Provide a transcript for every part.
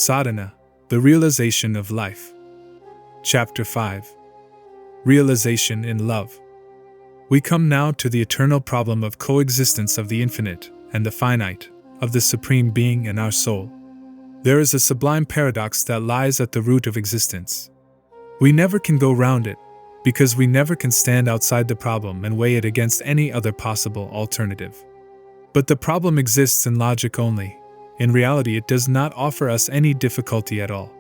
Sadhana, the realization of life. Chapter 5. Realization in love. We come now to the eternal problem of coexistence of the infinite and the finite, of the supreme being and our soul. There is a sublime paradox that lies at the root of existence. We never can go round it, because we never can stand outside the problem and weigh it against any other possible alternative. But the problem exists in logic only. In reality, it does not offer us any difficulty at all.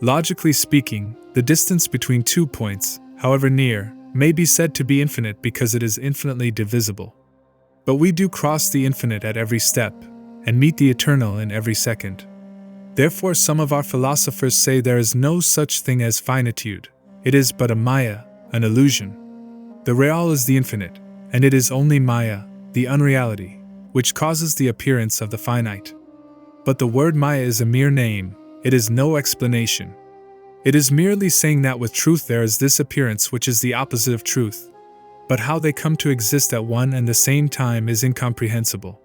Logically speaking, the distance between 2 points, however near, may be said to be infinite because it is infinitely divisible. But we do cross the infinite at every step, and meet the eternal in every second. Therefore, some of our philosophers say there is no such thing as finitude. It is but a maya, an illusion. The real is the infinite, and it is only maya, the unreality, which causes the appearance of the finite. But the word maya is a mere name, it is no explanation. It is merely saying that with truth there is this appearance which is the opposite of truth. But how they come to exist at one and the same time is incomprehensible.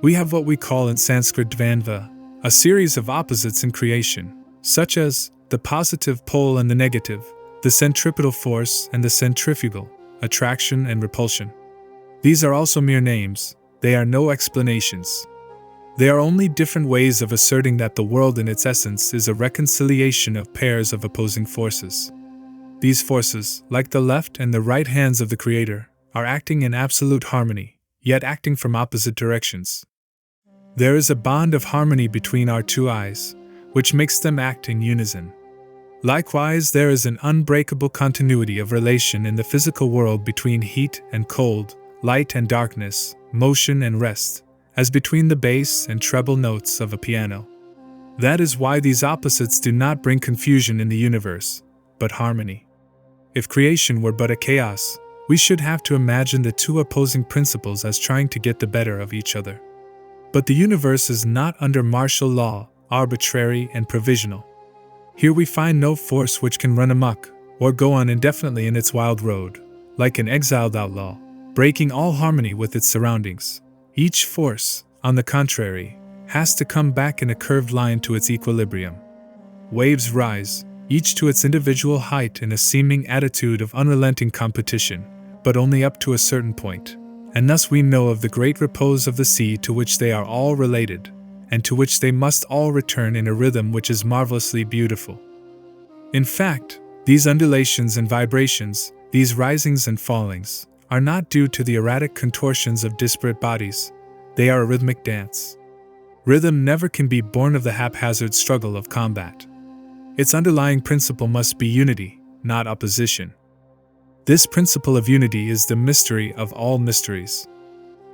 We have what we call in Sanskrit dvandva, a series of opposites in creation, such as the positive pole and the negative, the centripetal force and the centrifugal, attraction and repulsion. These are also mere names, they are no explanations. They are only different ways of asserting that the world in its essence is a reconciliation of pairs of opposing forces. These forces, like the left and the right hands of the Creator, are acting in absolute harmony, yet acting from opposite directions. There is a bond of harmony between our two eyes, which makes them act in unison. Likewise, there is an unbreakable continuity of relation in the physical world between heat and cold, light and darkness, motion and rest, as between the bass and treble notes of a piano. That is why these opposites do not bring confusion in the universe, but harmony. If creation were but a chaos, we should have to imagine the two opposing principles as trying to get the better of each other. But the universe is not under martial law, arbitrary and provisional. Here we find no force which can run amok, or go on indefinitely in its wild road, like an exiled outlaw, breaking all harmony with its surroundings. Each force, on the contrary, has to come back in a curved line to its equilibrium. Waves rise, each to its individual height in a seeming attitude of unrelenting competition, but only up to a certain point, and thus we know of the great repose of the sea to which they are all related, and to which they must all return in a rhythm which is marvelously beautiful. In fact, these undulations and vibrations, these risings and fallings, are not due to the erratic contortions of disparate bodies, they are a rhythmic dance. Rhythm never can be born of the haphazard struggle of combat. Its underlying principle must be unity, not opposition. This principle of unity is the mystery of all mysteries.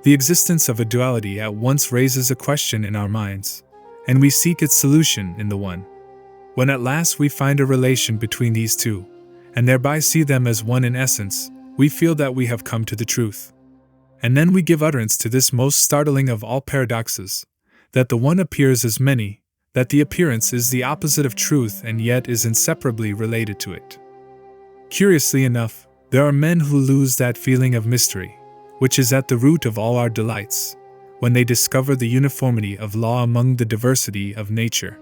The existence of a duality at once raises a question in our minds, and we seek its solution in the one. When at last we find a relation between these two, and thereby see them as one in essence, we feel that we have come to the truth. And then we give utterance to this most startling of all paradoxes, that the one appears as many, that the appearance is the opposite of truth and yet is inseparably related to it. Curiously enough, there are men who lose that feeling of mystery, which is at the root of all our delights, when they discover the uniformity of law among the diversity of nature.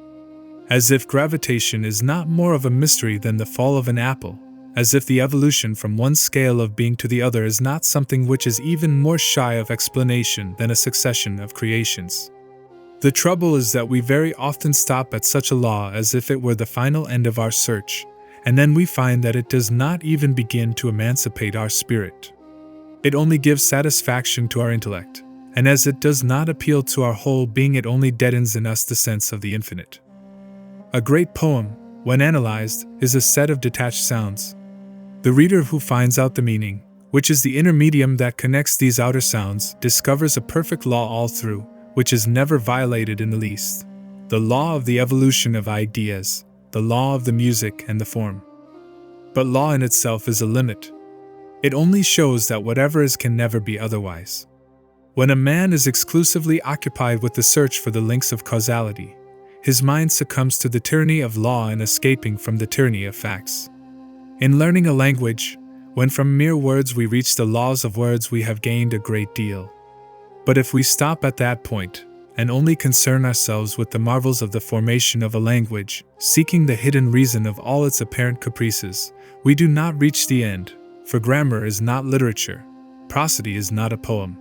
As if gravitation is not more of a mystery than the fall of an apple, as if the evolution from one scale of being to the other is not something which is even more shy of explanation than a succession of creations. The trouble is that we very often stop at such a law as if it were the final end of our search, and then we find that it does not even begin to emancipate our spirit. It only gives satisfaction to our intellect, and as it does not appeal to our whole being, it only deadens in us the sense of the infinite. A great poem, when analyzed, is a set of detached sounds. The reader who finds out the meaning, which is the inner medium that connects these outer sounds, discovers a perfect law all through, which is never violated in the least. The law of the evolution of ideas, the law of the music and the form. But law in itself is a limit. It only shows that whatever is can never be otherwise. When a man is exclusively occupied with the search for the links of causality, his mind succumbs to the tyranny of law and escaping from the tyranny of facts. In learning a language, when from mere words we reach the laws of words, we have gained a great deal. But if we stop at that point, and only concern ourselves with the marvels of the formation of a language, seeking the hidden reason of all its apparent caprices, we do not reach the end, for grammar is not literature, prosody is not a poem.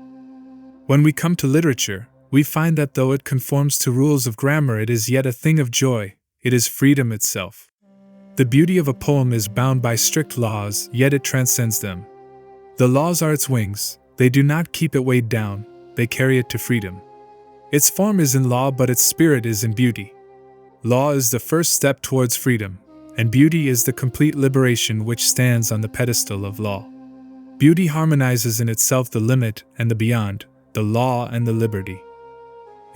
When we come to literature, we find that though it conforms to rules of grammar, it is yet a thing of joy, it is freedom itself. The beauty of a poem is bound by strict laws, yet it transcends them. The laws are its wings, they do not keep it weighed down, they carry it to freedom. Its form is in law, but its spirit is in beauty. Law is the first step towards freedom, and beauty is the complete liberation which stands on the pedestal of law. Beauty harmonizes in itself the limit and the beyond, the law and the liberty.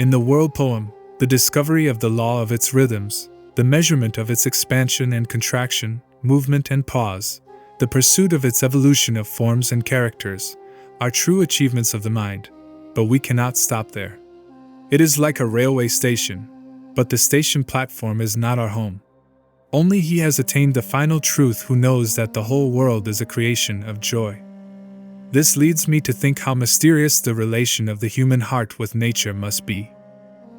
In the world poem, the discovery of the law of its rhythms, the measurement of its expansion and contraction, movement and pause, the pursuit of its evolution of forms and characters, are true achievements of the mind, but we cannot stop there. It is like a railway station, but the station platform is not our home. Only he has attained the final truth who knows that the whole world is a creation of joy. This leads me to think how mysterious the relation of the human heart with nature must be.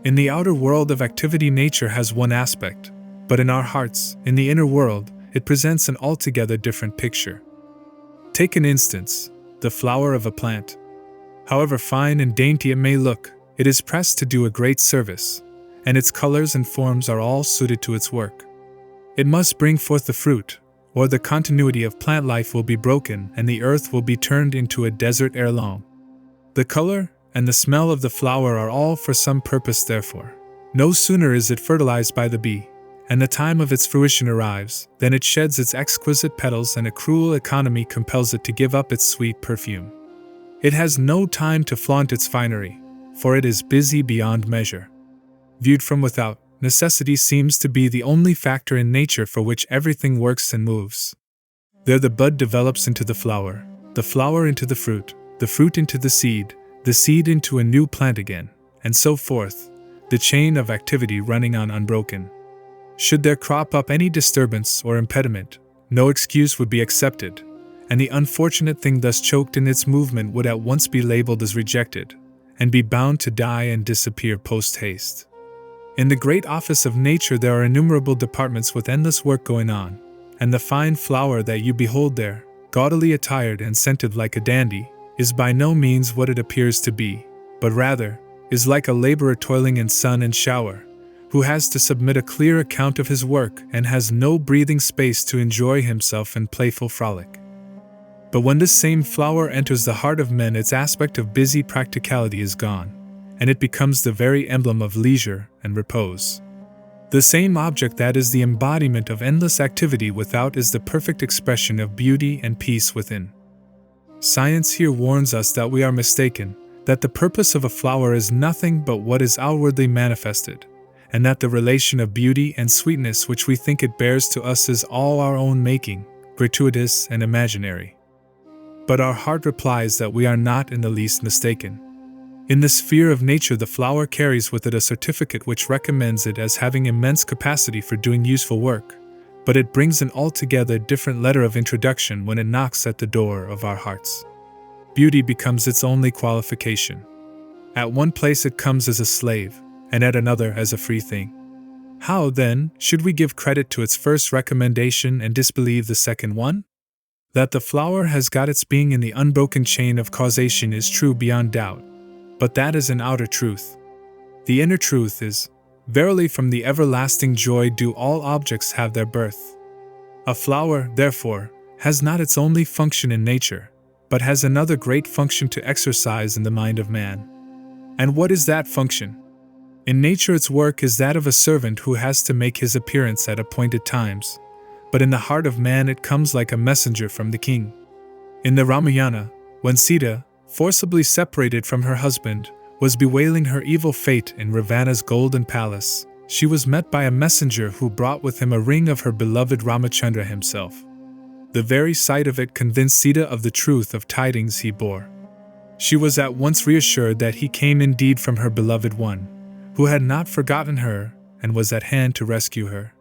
In the outer world of activity, nature has one aspect, but in our hearts, in the inner world, it presents an altogether different picture. Take an instance, the flower of a plant. However fine and dainty it may look, it is pressed to do a great service, and its colors and forms are all suited to its work. It must bring forth the fruit, or the continuity of plant life will be broken and the earth will be turned into a desert ere long. The color and the smell of the flower are all for some purpose, therefore. No sooner is it fertilized by the bee, and the time of its fruition arrives, than it sheds its exquisite petals and a cruel economy compels it to give up its sweet perfume. It has no time to flaunt its finery, for it is busy beyond measure. Viewed from without, necessity seems to be the only factor in nature for which everything works and moves. There the bud develops into the flower into the fruit into the seed into a new plant again, and so forth, the chain of activity running on unbroken. Should there crop up any disturbance or impediment, no excuse would be accepted, and the unfortunate thing thus choked in its movement would at once be labeled as rejected, and be bound to die and disappear post-haste. In the great office of nature there are innumerable departments with endless work going on, and the fine flower that you behold there, gaudily attired and scented like a dandy, is by no means what it appears to be, but rather, is like a laborer toiling in sun and shower, who has to submit a clear account of his work and has no breathing space to enjoy himself in playful frolic. But when this same flower enters the heart of men, its aspect of busy practicality is gone, and it becomes the very emblem of leisure and repose. The same object that is the embodiment of endless activity without is the perfect expression of beauty and peace within. Science here warns us that we are mistaken, that the purpose of a flower is nothing but what is outwardly manifested, and that the relation of beauty and sweetness which we think it bears to us is all our own making, gratuitous and imaginary. But our heart replies that we are not in the least mistaken. In the sphere of nature the flower carries with it a certificate which recommends it as having immense capacity for doing useful work, but it brings an altogether different letter of introduction when it knocks at the door of our hearts. Beauty becomes its only qualification. At one place it comes as a slave, and at another as a free thing. How, then, should we give credit to its first recommendation and disbelieve the second one? That the flower has got its being in the unbroken chain of causation is true beyond doubt, but that is an outer truth. The inner truth is, verily from the everlasting joy do all objects have their birth. A flower, therefore, has not its only function in nature, but has another great function to exercise in the mind of man. And what is that function? In nature its work is that of a servant who has to make his appearance at appointed times, but in the heart of man it comes like a messenger from the king. In the Ramayana, when Sita, forcibly separated from her husband, was bewailing her evil fate in Ravana's golden palace, she was met by a messenger who brought with him a ring of her beloved Ramachandra himself. The very sight of it convinced Sita of the truth of tidings he bore. She was at once reassured that he came indeed from her beloved one, who had not forgotten her and was at hand to rescue her.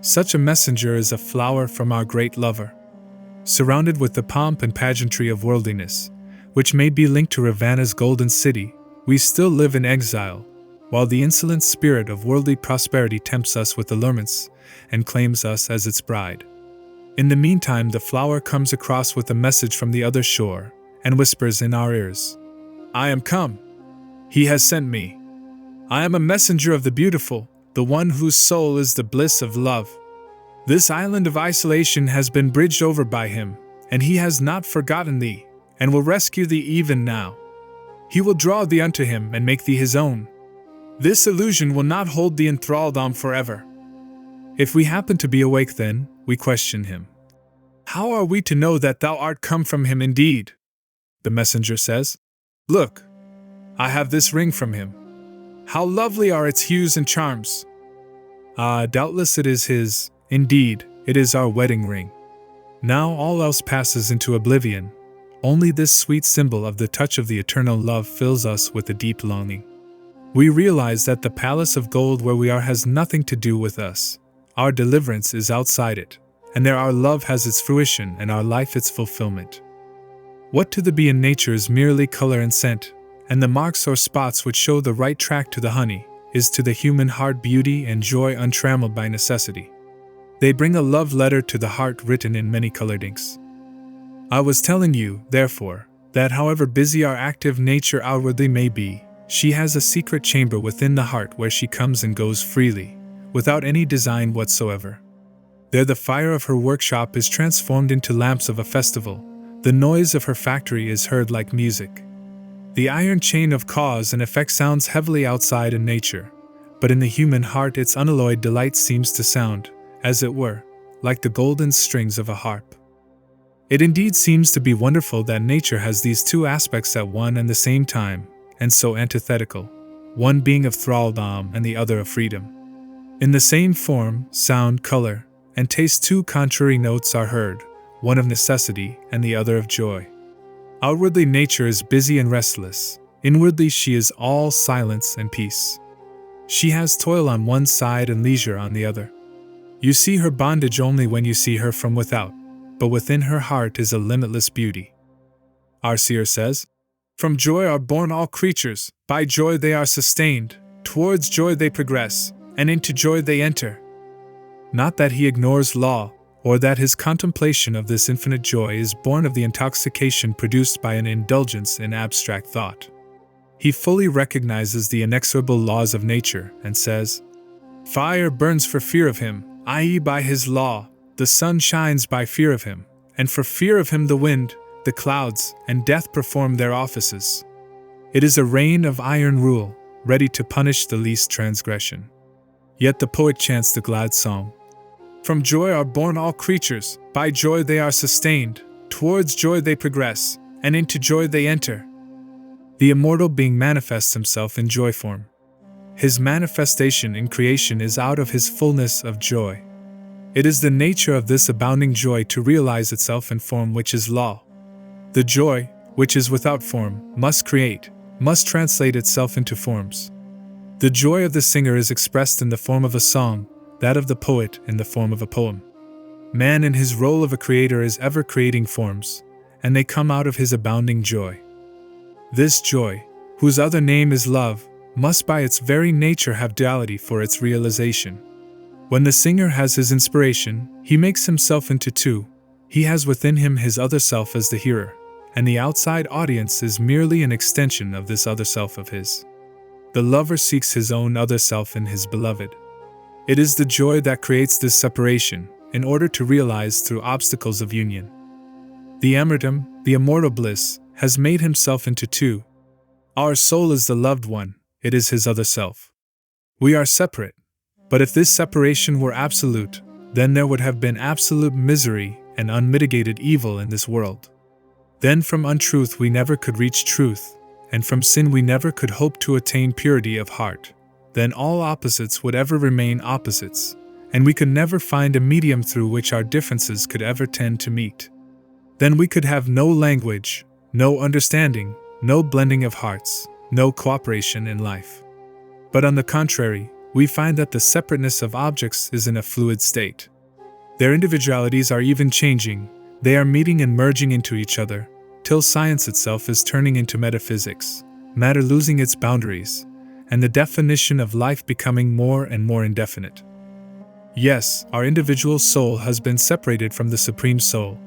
Such a messenger is a flower from our great lover. Surrounded with the pomp and pageantry of worldliness, which may be linked to Ravana's golden city, we still live in exile, while the insolent spirit of worldly prosperity tempts us with allurements and claims us as its bride. In the meantime, the flower comes across with a message from the other shore and whispers in our ears, "I am come. He has sent me. I am a messenger of the beautiful, the one whose soul is the bliss of love. This island of isolation has been bridged over by him, and he has not forgotten thee, and will rescue thee even now. He will draw thee unto him and make thee his own. This illusion will not hold thee in thraldom forever." If we happen to be awake then, we question him. "How are we to know that thou art come from him indeed?" The messenger says, "Look, I have this ring from him. How lovely are its hues and charms!" Ah, doubtless it is his, indeed, it is our wedding ring. Now all else passes into oblivion. Only this sweet symbol of the touch of the eternal love fills us with a deep longing. We realize that the palace of gold where we are has nothing to do with us. Our deliverance is outside it, and there our love has its fruition and our life its fulfillment. What to the bee in nature is merely color and scent, and the marks or spots which show the right track to the honey, is to the human heart beauty and joy untrammeled by necessity. They bring a love letter to the heart written in many colored inks. I was telling you, therefore, that however busy our active nature outwardly may be, she has a secret chamber within the heart where she comes and goes freely, without any design whatsoever. There the fire of her workshop is transformed into lamps of a festival, the noise of her factory is heard like music. The iron chain of cause and effect sounds heavily outside in nature, but in the human heart its unalloyed delight seems to sound, as it were, like the golden strings of a harp. It indeed seems to be wonderful that nature has these two aspects at one and the same time, and so antithetical, one being of thraldom and the other of freedom. In the same form, sound, color, and taste two contrary notes are heard, one of necessity and the other of joy. Outwardly nature is busy and restless, inwardly she is all silence and peace. She has toil on one side and leisure on the other. You see her bondage only when you see her from without, but within her heart is a limitless beauty. Our seer says, "From joy are born all creatures, by joy they are sustained, towards joy they progress, and into joy they enter." Not that he ignores law, or that his contemplation of this infinite joy is born of the intoxication produced by an indulgence in abstract thought. He fully recognizes the inexorable laws of nature and says, "Fire burns for fear of him, i.e. by his law, the sun shines by fear of him, and for fear of him the wind, the clouds, and death perform their offices. It is a reign of iron rule, ready to punish the least transgression." Yet the poet chants the glad song, "From joy are born all creatures, by joy they are sustained, towards joy they progress, and into joy they enter." The immortal being manifests himself in joy form. His manifestation in creation is out of his fullness of joy. It is the nature of this abounding joy to realize itself in form which is law. The joy, which is without form, must create, must translate itself into forms. The joy of the singer is expressed in the form of a song, that of the poet in the form of a poem. Man in his role of a creator is ever creating forms, and they come out of his abounding joy. This joy, whose other name is love, must by its very nature have duality for its realization. When the singer has his inspiration, he makes himself into two. He has within him his other self as the hearer, and the outside audience is merely an extension of this other self of his. The lover seeks his own other self in his beloved. It is the joy that creates this separation, in order to realize through obstacles of union. The Amritam, the immortal bliss, has made himself into two. Our soul is the loved one, it is his other self. We are separate, but if this separation were absolute, then there would have been absolute misery and unmitigated evil in this world. Then from untruth we never could reach truth, and from sin we never could hope to attain purity of heart. Then all opposites would ever remain opposites, and we could never find a medium through which our differences could ever tend to meet. Then we could have no language, no understanding, no blending of hearts, no cooperation in life. But on the contrary, we find that the separateness of objects is in a fluid state. Their individualities are even changing, they are meeting and merging into each other, till science itself is turning into metaphysics, matter losing its boundaries, and the definition of life becoming more and more indefinite. Yes, our individual soul has been separated from the Supreme Soul,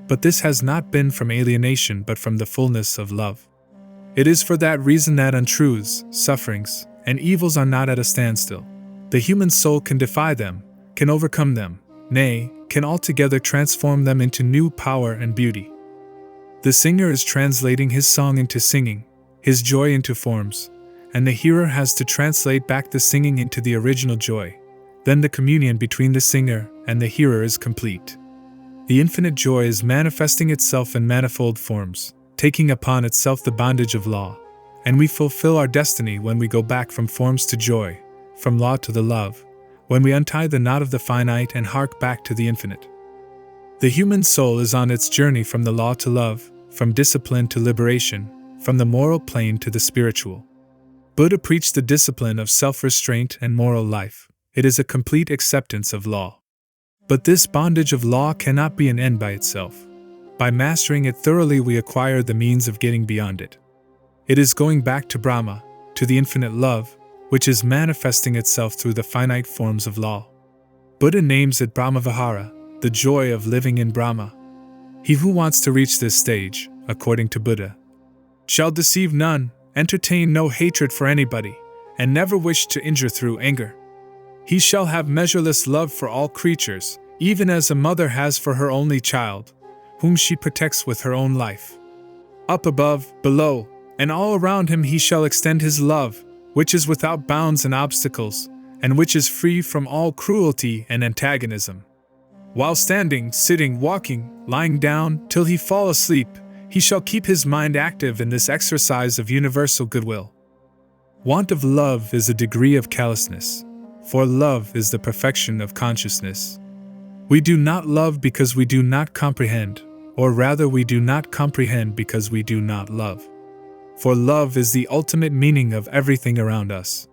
but this has not been from alienation but from the fullness of love. It is for that reason that untruths, sufferings, and evils are not at a standstill. The human soul can defy them, can overcome them, nay, can altogether transform them into new power and beauty. The singer is translating his song into singing, his joy into forms, and the hearer has to translate back the singing into the original joy. Then the communion between the singer and the hearer is complete. The infinite joy is manifesting itself in manifold forms, taking upon itself the bondage of law, and we fulfill our destiny when we go back from forms to joy, from law to the love, when we untie the knot of the finite and hark back to the infinite. The human soul is on its journey from the law to love, from discipline to liberation, from the moral plane to the spiritual. Buddha preached the discipline of self-restraint and moral life. It is a complete acceptance of law. But this bondage of law cannot be an end by itself. By mastering it thoroughly, we acquire the means of getting beyond it. It is going back to Brahma, to the infinite love, which is manifesting itself through the finite forms of law. Buddha names it Brahmavihara, the joy of living in Brahma. He who wants to reach this stage, according to Buddha, shall deceive none, entertain no hatred for anybody, and never wish to injure through anger. He shall have measureless love for all creatures, even as a mother has for her only child, whom she protects with her own life. Up above, below, and all around him he shall extend his love, which is without bounds and obstacles, and which is free from all cruelty and antagonism. While standing, sitting, walking, lying down, till he fall asleep, he shall keep his mind active in this exercise of universal goodwill. Want of love is a degree of callousness, for love is the perfection of consciousness. We do not love because we do not comprehend, or rather we do not comprehend because we do not love. For love is the ultimate meaning of everything around us.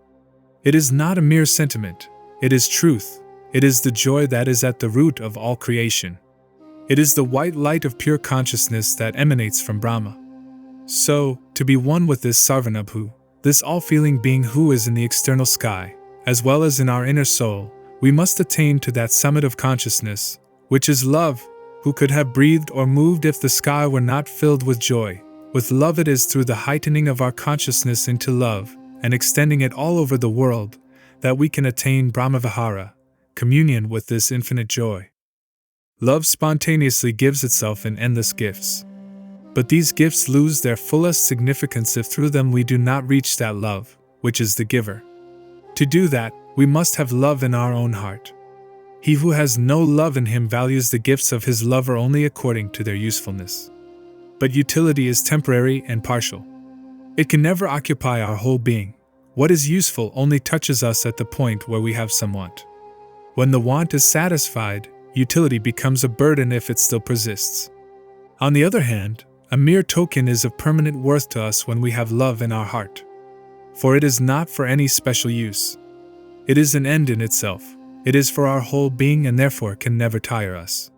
It is not a mere sentiment, it is truth, it is the joy that is at the root of all creation. It is the white light of pure consciousness that emanates from Brahma. So, to be one with this Sarvanabhu, this all-feeling being who is in the external sky, as well as in our inner soul, we must attain to that summit of consciousness, which is love. Who could have breathed or moved if the sky were not filled with joy? With love it is through the heightening of our consciousness into love, and extending it all over the world, that we can attain Brahmavihara, communion with this infinite joy. Love spontaneously gives itself in endless gifts. But these gifts lose their fullest significance if through them we do not reach that love, which is the giver. To do that, we must have love in our own heart. He who has no love in him values the gifts of his lover only according to their usefulness. But utility is temporary and partial. It can never occupy our whole being. What is useful only touches us at the point where we have some want. When the want is satisfied, utility becomes a burden if it still persists. On the other hand, a mere token is of permanent worth to us when we have love in our heart. For it is not for any special use. It is an end in itself. It is for our whole being and therefore can never tire us.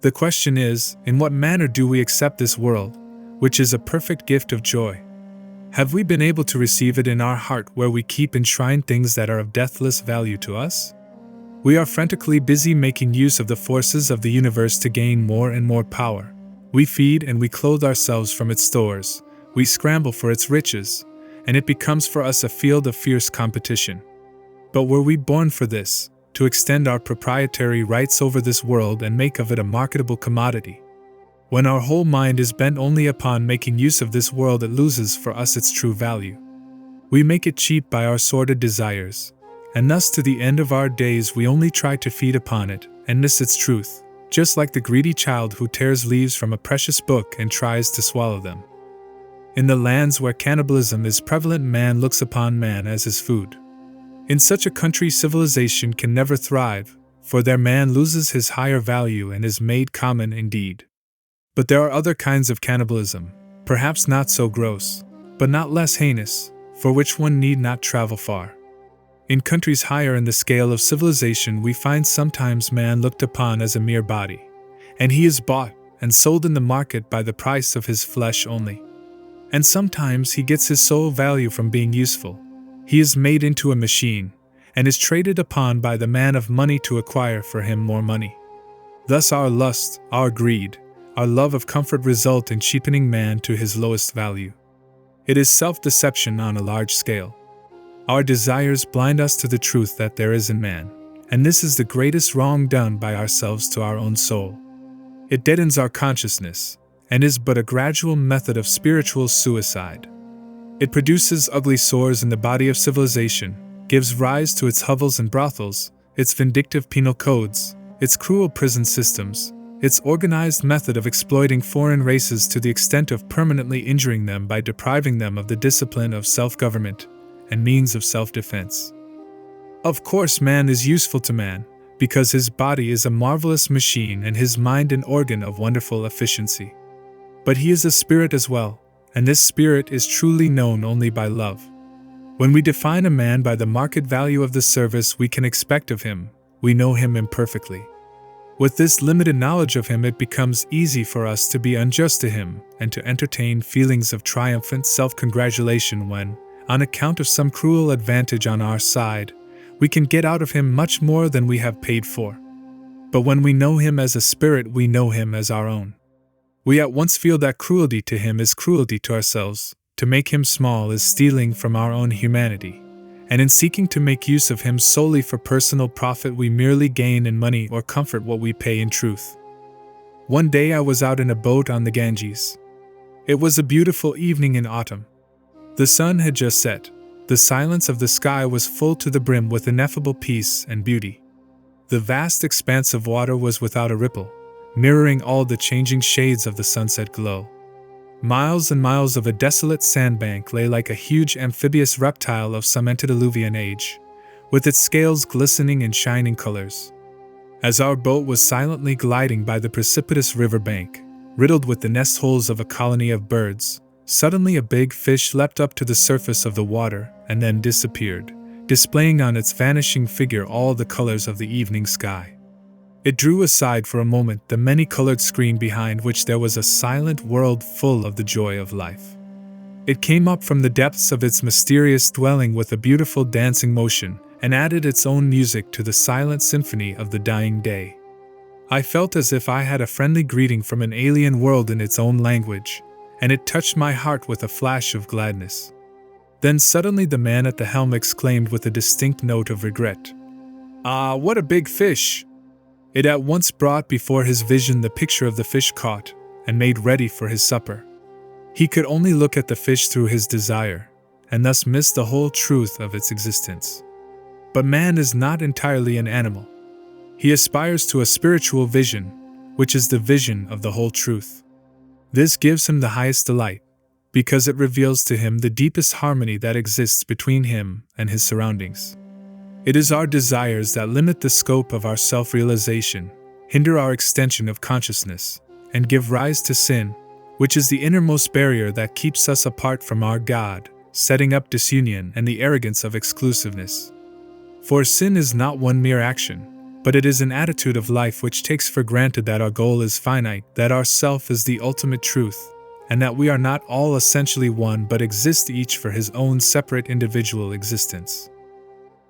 The question is, in what manner do we accept this world, which is a perfect gift of joy? Have we been able to receive it in our heart where we keep enshrined things that are of deathless value to us? We are frantically busy making use of the forces of the universe to gain more and more power. We feed and we clothe ourselves from its stores, we scramble for its riches, and it becomes for us a field of fierce competition. But were we born for this, to extend our proprietary rights over this world and make of it a marketable commodity? When our whole mind is bent only upon making use of this world, it loses for us its true value. We make it cheap by our sordid desires, and thus to the end of our days we only try to feed upon it and miss its truth, just like the greedy child who tears leaves from a precious book and tries to swallow them. In the lands where cannibalism is prevalent, man looks upon man as his food. In such a country civilization can never thrive, for there man loses his higher value and is made common indeed. But there are other kinds of cannibalism, perhaps not so gross, but not less heinous, for which one need not travel far. In countries higher in the scale of civilization we find sometimes man looked upon as a mere body, and he is bought and sold in the market by the price of his flesh only. And sometimes he gets his sole value from being useful. He is made into a machine, and is traded upon by the man of money to acquire for him more money. Thus our lust, our greed, our love of comfort result in cheapening man to his lowest value. It is self-deception on a large scale. Our desires blind us to the truth that there is in man, and this is the greatest wrong done by ourselves to our own soul. It deadens our consciousness, and is but a gradual method of spiritual suicide. It produces ugly sores in the body of civilization, gives rise to its hovels and brothels, its vindictive penal codes, its cruel prison systems, its organized method of exploiting foreign races to the extent of permanently injuring them by depriving them of the discipline of self-government and means of self-defense. Of course, man is useful to man, because his body is a marvelous machine and his mind an organ of wonderful efficiency. But he is a spirit as well, and this spirit is truly known only by love. When we define a man by the market value of the service we can expect of him, we know him imperfectly. With this limited knowledge of him, it becomes easy for us to be unjust to him and to entertain feelings of triumphant self-congratulation when, on account of some cruel advantage on our side, we can get out of him much more than we have paid for. But when we know him as a spirit, we know him as our own. We at once feel that cruelty to him is cruelty to ourselves. To make him small is stealing from our own humanity, and in seeking to make use of him solely for personal profit, we merely gain in money or comfort what we pay in truth. One day I was out in a boat on the Ganges. It was a beautiful evening in autumn. The sun had just set. The silence of the sky was full to the brim with ineffable peace and beauty. The vast expanse of water was without a ripple, mirroring all the changing shades of the sunset glow. Miles and miles of a desolate sandbank lay like a huge amphibious reptile of some antediluvian age, with its scales glistening in shining colors. As our boat was silently gliding by the precipitous river bank, riddled with the nest holes of a colony of birds, suddenly a big fish leapt up to the surface of the water and then disappeared, displaying on its vanishing figure all the colors of the evening sky. It drew aside for a moment the many-colored screen behind which there was a silent world full of the joy of life. It came up from the depths of its mysterious dwelling with a beautiful dancing motion and added its own music to the silent symphony of the dying day. I felt as if I had a friendly greeting from an alien world in its own language, and it touched my heart with a flash of gladness. Then suddenly the man at the helm exclaimed with a distinct note of regret, "Ah, what a big fish!" It at once brought before his vision the picture of the fish caught and made ready for his supper. He could only look at the fish through his desire, and thus miss the whole truth of its existence. But man is not entirely an animal. He aspires to a spiritual vision, which is the vision of the whole truth. This gives him the highest delight, because it reveals to him the deepest harmony that exists between him and his surroundings. It is our desires that limit the scope of our self-realization, hinder our extension of consciousness, and give rise to sin, which is the innermost barrier that keeps us apart from our God, setting up disunion and the arrogance of exclusiveness. For sin is not one mere action, but it is an attitude of life which takes for granted that our goal is finite, that our self is the ultimate truth, and that we are not all essentially one but exist each for his own separate individual existence.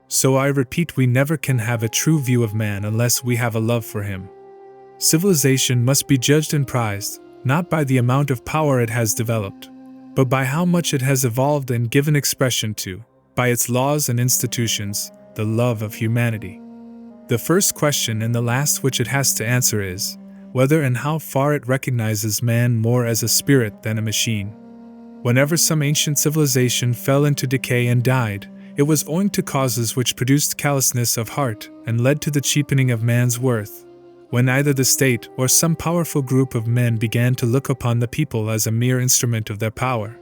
So I repeat, we never can have a true view of man unless we have a love for him. Civilization must be judged and prized, not by the amount of power it has developed, but by how much it has evolved and given expression to, by its laws and institutions, the love of humanity. The first question and the last which it has to answer is, whether and how far it recognizes man more as a spirit than a machine. Whenever some ancient civilization fell into decay and died, it was owing to causes which produced callousness of heart and led to the cheapening of man's worth, when either the state or some powerful group of men began to look upon the people as a mere instrument of their power,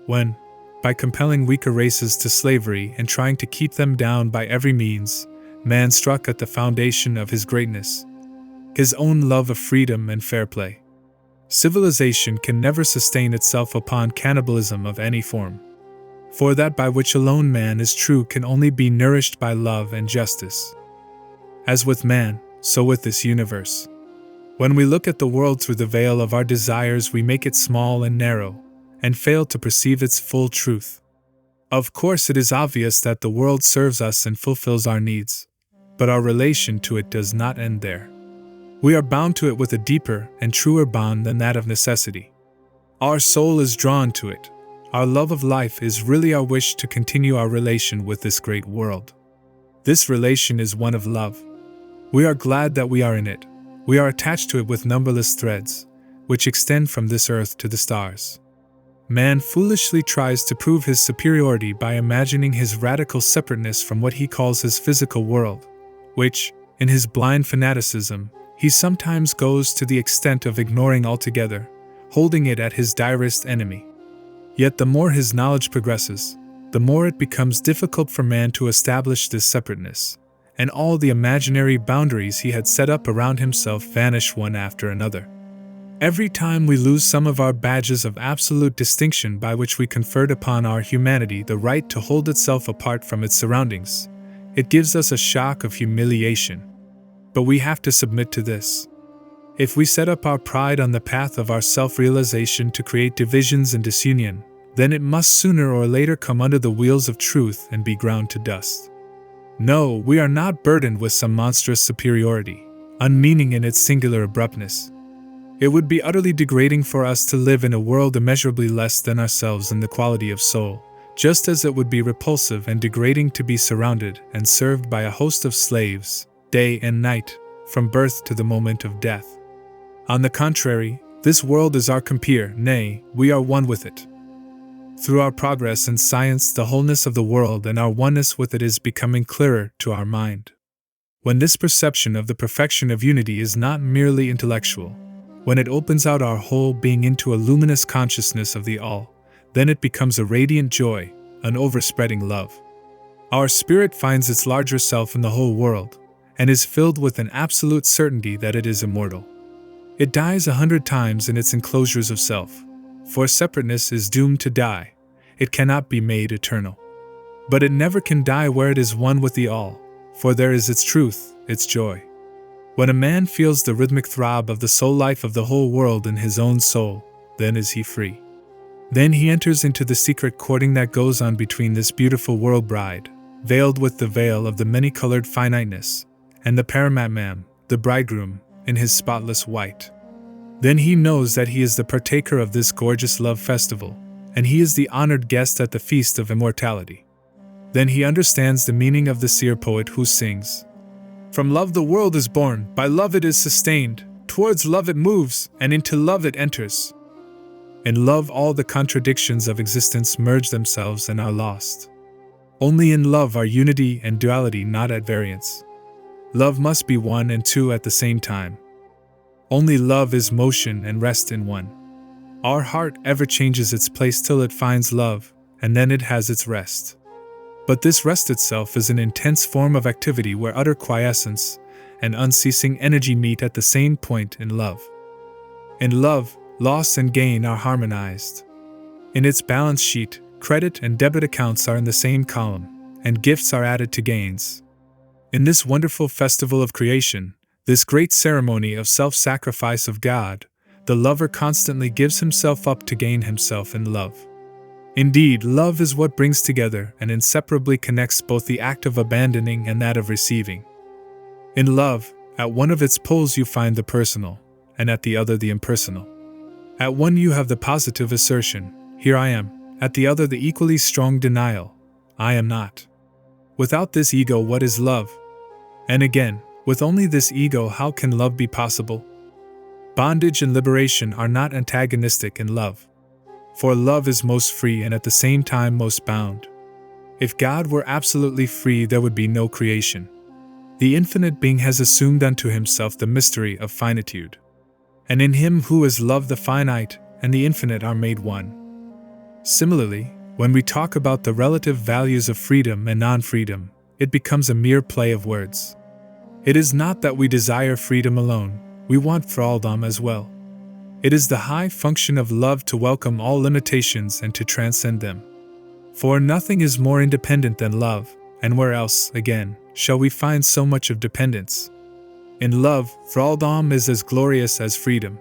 when, by compelling weaker races to slavery and trying to keep them down by every means, man struck at the foundation of his greatness, his own love of freedom and fair play. Civilization can never sustain itself upon cannibalism of any form. For that by which alone man is true can only be nourished by love and justice. As with man, so with this universe. When we look at the world through the veil of our desires, we make it small and narrow, and fail to perceive its full truth. Of course, it is obvious that the world serves us and fulfills our needs, but our relation to it does not end there. We are bound to it with a deeper and truer bond than that of necessity. Our soul is drawn to it. Our love of life is really our wish to continue our relation with this great world. This relation is one of love. We are glad that we are in it. We are attached to it with numberless threads, which extend from this earth to the stars. Man foolishly tries to prove his superiority by imagining his radical separateness from what he calls his physical world, which, in his blind fanaticism, he sometimes goes to the extent of ignoring altogether, holding it at his direst enemy. Yet the more his knowledge progresses, the more it becomes difficult for man to establish this separateness, and all the imaginary boundaries he had set up around himself vanish one after another. Every time we lose some of our badges of absolute distinction by which we conferred upon our humanity the right to hold itself apart from its surroundings, it gives us a shock of humiliation. But we have to submit to this. If we set up our pride on the path of our self-realization to create divisions and disunion, then it must sooner or later come under the wheels of truth and be ground to dust. No, we are not burdened with some monstrous superiority, unmeaning in its singular abruptness. It would be utterly degrading for us to live in a world immeasurably less than ourselves in the quality of soul, just as it would be repulsive and degrading to be surrounded and served by a host of slaves, day and night, from birth to the moment of death. On the contrary, this world is our compeer, nay, we are one with it. Through our progress in science, the wholeness of the world and our oneness with it is becoming clearer to our mind. When this perception of the perfection of unity is not merely intellectual, when it opens out our whole being into a luminous consciousness of the all, then it becomes a radiant joy, an overspreading love. Our spirit finds its larger self in the whole world, and is filled with an absolute certainty that it is immortal. It dies 100 times in its enclosures of self, for separateness is doomed to die. It cannot be made eternal. But it never can die where it is one with the all, for there is its truth, its joy. When a man feels the rhythmic throb of the soul life of the whole world in his own soul, then is he free. Then he enters into the secret courting that goes on between this beautiful world bride, veiled with the veil of the many-colored finiteness, and the Paramatman, the bridegroom, in his spotless white. Then he knows that he is the partaker of this gorgeous love festival, and he is the honored guest at the feast of immortality. Then he understands the meaning of the seer poet who sings, "From love the world is born, by love it is sustained, towards love it moves, and into love it enters. In love all the contradictions of existence merge themselves and are lost. Only in love are unity and duality not at variance. Love must be one and two at the same time. Only love is motion and rest in one. Our heart ever changes its place till it finds love, and then it has its rest. But this rest itself is an intense form of activity where utter quiescence and unceasing energy meet at the same point in love. In love, loss and gain are harmonized. In its balance sheet, credit and debit accounts are in the same column, and gifts are added to gains. In this wonderful festival of creation, this great ceremony of self-sacrifice of God, the lover constantly gives himself up to gain himself in love. Indeed, love is what brings together and inseparably connects both the act of abandoning and that of receiving. In love, at one of its poles you find the personal, and at the other the impersonal. At one you have the positive assertion, "Here I am," at the other the equally strong denial, "I am not." Without this ego, what is love? And again, with only this ego, how can love be possible? Bondage and liberation are not antagonistic in love. For love is most free and at the same time most bound. If God were absolutely free, there would be no creation. The infinite being has assumed unto himself the mystery of finitude. And in him who is love, the finite and the infinite are made one. Similarly, when we talk about the relative values of freedom and non-freedom, it becomes a mere play of words. It is not that we desire freedom alone, we want thraldom as well. It is the high function of love to welcome all limitations and to transcend them. For nothing is more independent than love, and where else, again, shall we find so much of dependence? In love, thraldom is as glorious as freedom.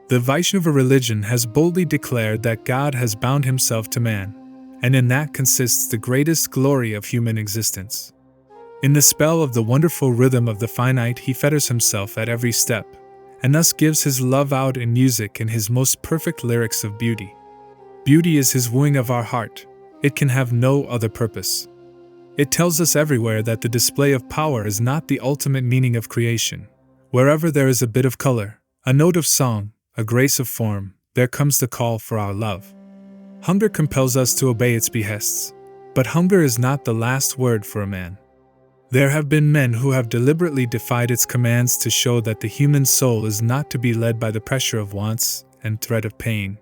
The Vaishnava religion has boldly declared that God has bound himself to man, and in that consists the greatest glory of human existence. In the spell of the wonderful rhythm of the finite he fetters himself at every step, and thus gives his love out in music in his most perfect lyrics of beauty. Beauty is his wooing of our heart. It can have no other purpose. It tells us everywhere that the display of power is not the ultimate meaning of creation. Wherever there is a bit of color, a note of song, a grace of form, there comes the call for our love. Hunger compels us to obey its behests, but hunger is not the last word for a man. There have been men who have deliberately defied its commands to show that the human soul is not to be led by the pressure of wants and threat of pain.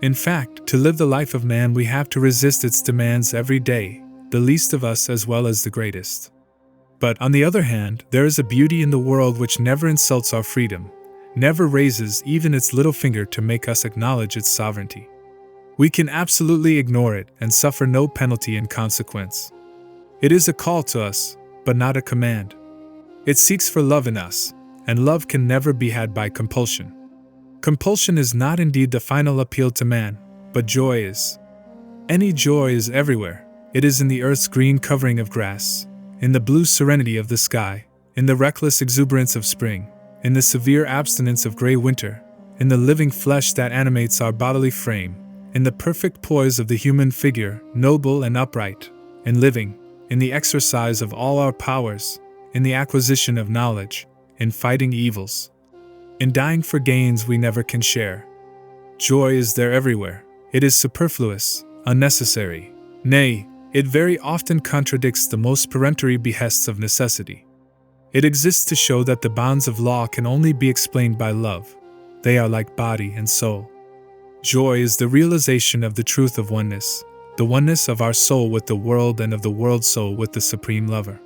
In fact, to live the life of man we have to resist its demands every day, the least of us as well as the greatest. But on the other hand, there is a beauty in the world which never insults our freedom, never raises even its little finger to make us acknowledge its sovereignty. We can absolutely ignore it and suffer no penalty in consequence. It is a call to us, but not a command. It seeks for love in us, and love can never be had by compulsion. Compulsion is not indeed the final appeal to man, but joy is. Any joy is everywhere. It is in the earth's green covering of grass, in the blue serenity of the sky, in the reckless exuberance of spring, in the severe abstinence of gray winter, in the living flesh that animates our bodily frame, in the perfect poise of the human figure, noble and upright, in living, in the exercise of all our powers, in the acquisition of knowledge, in fighting evils, in dying for gains we never can share. Joy is there everywhere. It is superfluous, unnecessary. Nay, it very often contradicts the most peremptory behests of necessity. It exists to show that the bounds of law can only be explained by love. They are like body and soul. Joy is the realization of the truth of oneness, the oneness of our soul with the world and of the world's soul with the Supreme Lover.